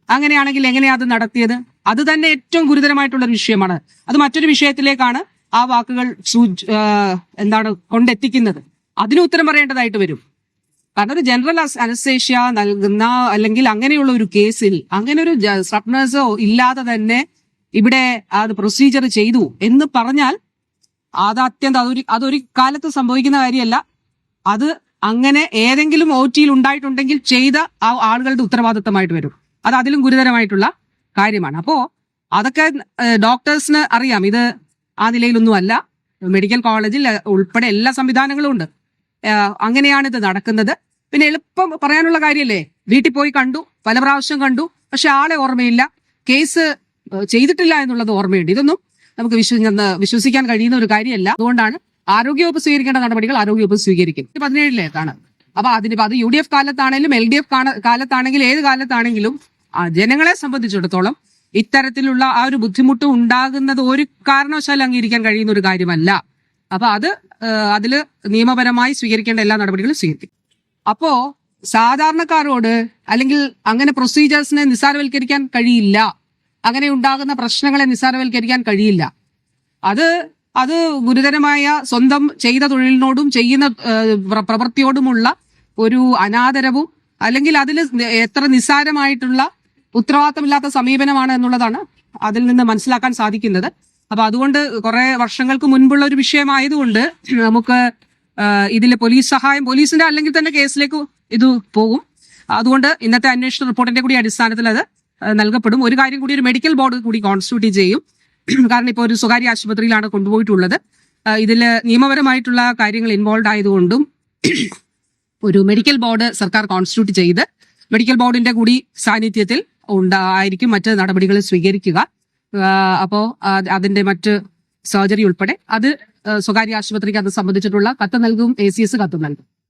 അങ്ങനെയാണെങ്കിൽ എങ്ങനെയാ അത് നടത്തിയത്? അത് തന്നെ ഏറ്റവും ഗുരുതരമായിട്ടുള്ള ഒരു വിഷയമാണ്. അത് മറ്റൊരു വിഷയത്തിലേക്കാണ് ആ വാക്കുകൾ കൊണ്ടെത്തിക്കുന്നത്. അതിന് ഉത്തരം പറയേണ്ടതായിട്ട് വരും. കാരണം ഒരു ജനറൽ അനസ്തേഷ്യ നൽകുന്ന അല്ലെങ്കിൽ അങ്ങനെയുള്ള ഒരു കേസിൽ അങ്ങനെ ഒരു സബ് നഴ്സോ ഇല്ലാതെ തന്നെ ഇവിടെ അത് പ്രൊസീജിയർ ചെയ്തു എന്ന് പറഞ്ഞാൽ അത് അതൊരു കാലത്ത് സംഭവിക്കുന്ന കാര്യമല്ല. അത് അങ്ങനെ ഏതെങ്കിലും OT-യിൽ ഉണ്ടായിട്ടുണ്ടെങ്കിൽ ചെയ്ത ആ ആളുകളുടെ ഉത്തരവാദിത്തമായിട്ട് വരും. അത് അതിലും ഗുരുതരമായിട്ടുള്ള കാര്യമാണ്. അപ്പോ അതൊക്കെ ഡോക്ടേഴ്സിന് അറിയാം. ഇത് ആ നിലയിലൊന്നും അല്ല. മെഡിക്കൽ കോളേജിൽ ഉൾപ്പെടെ എല്ലാ സംവിധാനങ്ങളും ഉണ്ട്. അങ്ങനെയാണ് ഇത് നടക്കുന്നത്. പിന്നെ എളുപ്പം പറയാനുള്ള കാര്യമല്ലേ, വീട്ടിൽ പോയി കണ്ടു, പല പ്രാവശ്യം കണ്ടു, പക്ഷെ ആളെ ഓർമ്മയില്ല, കേസ് ചെയ്തിട്ടില്ല എന്നുള്ളത് ഓർമ്മയുണ്ട്. ഇതൊന്നും നമുക്ക് വിശ്വസിക്കാൻ കഴിയുന്ന ഒരു കാര്യമല്ല. അതുകൊണ്ടാണ് ആരോഗ്യവകുപ്പ് സ്വീകരിക്കേണ്ട നടപടികൾ ആരോഗ്യവകുപ്പ് സ്വീകരിക്കും. 17-ലേക്കാണ്. അപ്പൊ അത് UDF കാലത്താണെങ്കിലും LDF കാലത്താണെങ്കിലും ഏത് കാലത്താണെങ്കിലും ജനങ്ങളെ സംബന്ധിച്ചിടത്തോളം ഇത്തരത്തിലുള്ള ആ ഒരു ബുദ്ധിമുട്ട് ഉണ്ടാകുന്നത് ഒരു കാരണവശാലും അംഗീകരിക്കാൻ കഴിയുന്ന ഒരു കാര്യമല്ല. അപ്പൊ അതില് നിയമപരമായി സ്വീകരിക്കേണ്ട എല്ലാ നടപടികളും സ്വീകരിക്കും. അപ്പോ സാധാരണക്കാരോട് അല്ലെങ്കിൽ അങ്ങനെ പ്രൊസീജിയേഴ്സിനെ നിസ്സാരവൽക്കരിക്കാൻ കഴിയില്ല. അങ്ങനെ ഉണ്ടാകുന്ന പ്രശ്നങ്ങളെ നിസ്സാരവൽക്കരിക്കാൻ കഴിയില്ല. അത് ഗുരുതരമായ സ്വന്തം ചെയ്ത തൊഴിലിനോടും ചെയ്യുന്ന പ്രവൃത്തിയോടുമുള്ള ഒരു അനാദരവും അല്ലെങ്കിൽ അതിൽ എത്ര നിസ്സാരമായിട്ടുള്ള ഉത്തരവാദിത്തമില്ലാത്ത സമീപനമാണ് എന്നുള്ളതാണ് അതിൽ നിന്ന് മനസ്സിലാക്കാൻ സാധിക്കുന്നത്. അപ്പൊ അതുകൊണ്ട് കുറെ വർഷങ്ങൾക്ക് മുൻപുള്ള ഒരു വിഷയമായതുകൊണ്ട് നമുക്ക് ഇതിൽ പോലീസ് സഹായം, പോലീസിന്റെ അല്ലെങ്കിൽ തന്നെ കേസിലേക്ക് ഇത് പോകും. അതുകൊണ്ട് ഇന്നത്തെ അന്വേഷണ റിപ്പോർട്ടിന്റെ കൂടി അടിസ്ഥാനത്തിൽ അത് നൽകപ്പെടും. ഒരു കാര്യം കൂടി, ഒരു മെഡിക്കൽ ബോർഡ് കൂടി കോൺസ്റ്റിറ്റ്യൂട്ട് ചെയ്യും. കാരണം ഇപ്പോൾ ഒരു സ്വകാര്യ ആശുപത്രിയിലാണ് കൊണ്ടുപോയിട്ടുള്ളത്. ഇതിൽ നിയമപരമായിട്ടുള്ള കാര്യങ്ങൾ ഇൻവോൾവ് ആയതുകൊണ്ടും ഒരു മെഡിക്കൽ ബോർഡ് സർക്കാർ കോൺസ്റ്റിറ്റ്യൂട്ട് ചെയ്ത് മെഡിക്കൽ ബോർഡിന്റെ കൂടി സാന്നിധ്യത്തിൽ ആയിരിക്കും മറ്റ് നടപടികൾ സ്വീകരിക്കുക. അപ്പോൾ അതിന്റെ മറ്റ് സർജറി ഉൾപ്പെടെ അത് സ്വകാര്യ ആശുപത്രിക്ക് അത് സംബന്ധിച്ചിട്ടുള്ള കത്ത് നൽകും. ACS കത്ത് നൽകും.